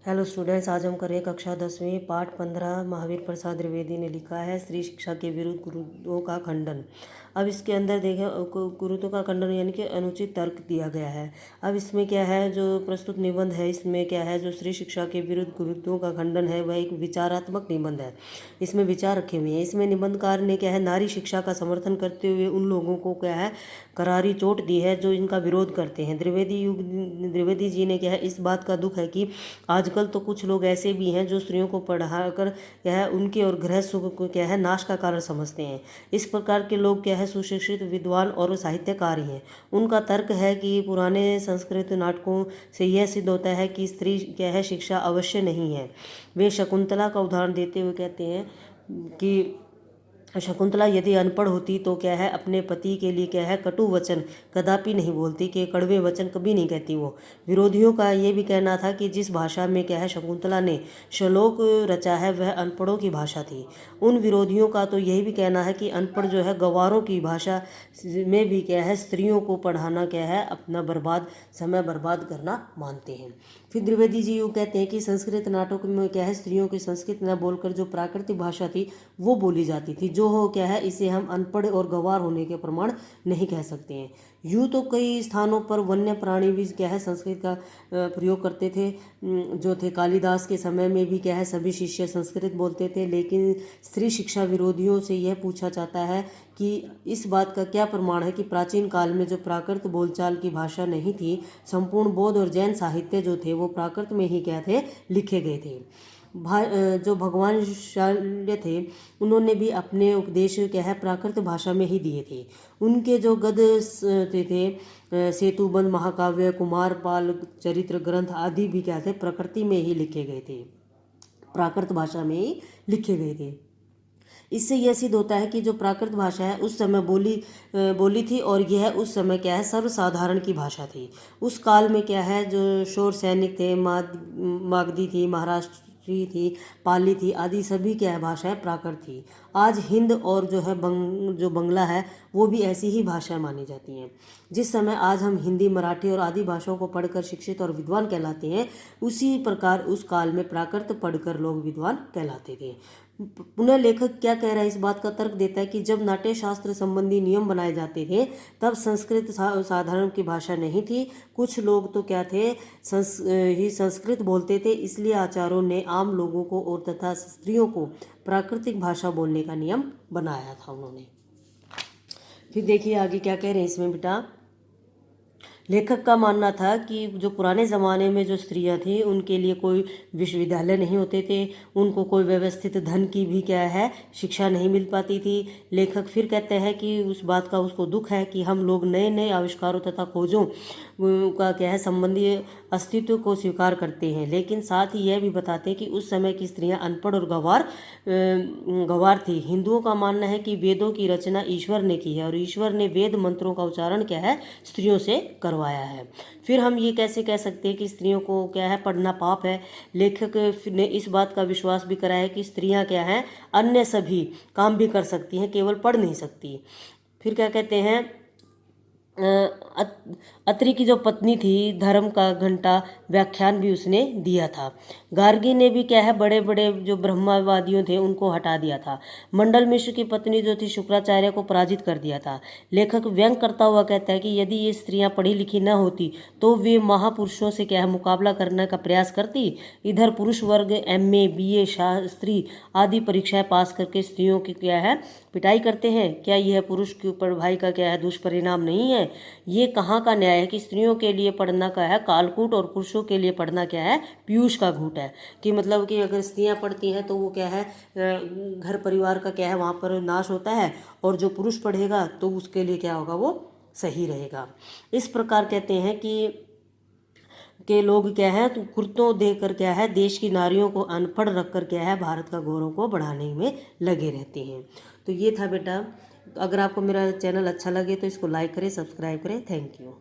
Hello students, आज हम करें कक्षा 10वीं पाठ 15। महावीर प्रसाद द्विवेदी ने लिखा है स्त्री शिक्षा के विरुद्ध कुरीतियों का खंडन। अब इसके अंदर देखें, कुरीतियों का खंडन यानी कि अनुचित तर्क दिया गया है। अब इसमें क्या है, जो प्रस्तुत निबंध है इसमें क्या है, जो स्त्री शिक्षा के विरुद्ध कुरीतियों का खंडन है वह एक विचारात्मक निबंध है। इसमें विचार रखे हुए हैं। इसमें निबंधकार ने क्या है, नारी शिक्षा का समर्थन करते हुए उन लोगों को क्या है करारी चोट दी है जो इनका विरोध करते हैं। द्विवेदी जी ने क्या है, इस बात का दुख है कि आजकल तो कुछ लोग ऐसे भी हैं जो स्त्रियों को पढ़ाकर क्या है उनके और गृह सुख को क्या है नाश का कारण समझते हैं। इस प्रकार के लोग क्या है सुशिक्षित विद्वान और साहित्यकार ही हैं। उनका तर्क है कि पुराने संस्कृत नाटकों से यह सिद्ध होता है कि स्त्री क्या है शिक्षा अवश्य नहीं है। वे शकुंतला का उदाहरण देते हुए कहते हैं कि शकुंतला यदि अनपढ़ होती तो क्या है अपने पति के लिए क्या है कटु वचन कदापि नहीं बोलती, कि कड़वे वचन कभी नहीं कहती वो। विरोधियों का ये भी कहना था कि जिस भाषा में क्या है शकुंतला ने श्लोक रचा है वह अनपढ़ों की भाषा थी। उन विरोधियों का तो यही भी कहना है कि अनपढ़ जो है गंवारों की भाषा में भी क्या है स्त्रियों को पढ़ाना क्या है अपना समय बर्बाद करना मानते हैं। फिर द्विवेदी जी यूँ कहते हैं कि संस्कृत नाटक में क्या है स्त्रियों की संस्कृत न बोलकर जो प्राकृतिक भाषा थी वो बोली जाती थी, जो हो क्या है इसे हम अनपढ़ और गंवार होने के प्रमाण नहीं कह सकते हैं। यूँ तो कई स्थानों पर वन्य प्राणी भी क्या है संस्कृत का प्रयोग करते थे, जो थे कालिदास के समय में भी क्या है सभी शिष्य संस्कृत बोलते थे। लेकिन स्त्री शिक्षा विरोधियों से यह पूछा जाता है कि इस बात का क्या प्रमाण है कि प्राचीन काल में जो प्राकृत बोलचाल की भाषा नहीं थी, संपूर्ण बौद्ध और जैन साहित्य जो थे वो प्राकृत में ही क्या थे लिखे गए थे। जो भगवान शाल्य थे उन्होंने भी अपने उपदेश क्या है प्राकृत भाषा में ही दिए थे। उनके जो थे सेतुबंध महाकाव्य, कुमारपाल चरित्र ग्रंथ आदि भी क्या थे प्रकृति में ही लिखे गए थे, प्राकृत भाषा में ही लिखे गए थे। इससे यह सिद्ध होता है कि जो प्राकृत भाषा है उस समय बोली थी और यह उस समय क्या है सर्वसाधारण की भाषा थी। उस काल में क्या है जो शोर सैनिक थे, मागधी थी, महाराष्ट्री थी, पाली थी आदि सभी क्या है भाषाएं प्राकृत थी। आज हिंद और जो है जो बंगला है वो भी ऐसी ही भाषाएं मानी जाती हैं। जिस समय आज हम हिंदी, मराठी और आदि भाषाओं को पढ़कर शिक्षित और विद्वान कहलाते हैं, उसी प्रकार उस काल में प्राकृत पढ़कर लोग विद्वान कहलाते थे। पुनः लेखक क्या कह रहा है, इस बात का तर्क देता है कि जब नाट्य शास्त्र संबंधी नियम बनाए जाते थे तब संस्कृत साधारण की भाषा नहीं थी। कुछ लोग तो क्या थे संस्कृत बोलते थे, इसलिए आचार्यों ने आम लोगों को और तथा स्त्रियों को प्राकृतिक भाषा बोलने का नियम बनाया था उन्होंने। फिर देखिए आगे क्या कह रहे हैं इसमें बेटा। लेखक का मानना था कि जो पुराने ज़माने में जो स्त्रियां थीं उनके लिए कोई विश्वविद्यालय नहीं होते थे, उनको कोई व्यवस्थित धन की भी क्या है शिक्षा नहीं मिल पाती थी। लेखक फिर कहते हैं कि उस बात का उसको दुख है कि हम लोग नए नए आविष्कारों तथा खोजों का क्या है संबंधी अस्तित्व को स्वीकार करते हैं, लेकिन साथ ही यह भी बताते हैं कि उस समय की स्त्रियां अनपढ़ और गंवार थी। हिंदुओं का मानना है कि वेदों की रचना ईश्वर ने की है और ईश्वर ने वेद मंत्रों का उच्चारण क्या है स्त्रियों से करवाया है। फिर हम ये कैसे कह सकते हैं कि स्त्रियों को क्या है पढ़ना पाप है। लेखक ने इस बात का विश्वास भी कराया है कि स्त्रियां क्या हैं अन्य सभी काम भी कर सकती हैं, केवल पढ़ नहीं सकती। फिर क्या कहते हैं, अत्रि की जो पत्नी थी धर्म का घंटा व्याख्यान भी उसने दिया था। गार्गी ने भी क्या है बड़े बड़े जो ब्रह्मवादियों थे उनको हटा दिया था। मंडल मिश्र की पत्नी जो थी शुक्राचार्य को पराजित कर दिया था। लेखक व्यंग करता हुआ कहता है कि यदि ये स्त्रियां पढ़ी लिखी न होती तो वे महापुरुषों से क्या है मुकाबला करने का प्रयास करती। इधर पुरुष वर्ग MA BA शास्त्री आदि परीक्षाएं पास करके स्त्रियों की क्या है पिटाई करते हैं। क्या यह पुरुष के ऊपर भाई का क्या है दुष्परिणाम नहीं है? ये कहाँ का न्याय है कि स्त्रियों के लिए पढ़ना क्या है कालकूट और पुरुषों के लिए पढ़ना क्या है पीयूष का घूट है। कि मतलब कि अगर स्त्रियां पढ़ती हैं तो वो क्या है घर परिवार का क्या है वहाँ पर नाश होता है, और जो पुरुष पढ़ेगा तो उसके लिए क्या होगा वो सही रहेगा। इस प्रकार कहते हैं कि लोग क्या है तो कुर्तों देकर क्या है देश की नारियों को अनपढ़ रखकर क्या है भारत का गौरव को बढ़ाने में लगे रहते हैं। तो ये था बेटा। अगर आपको मेरा चैनल अच्छा लगे तो इसको लाइक करें, सब्सक्राइब करें। Thank you.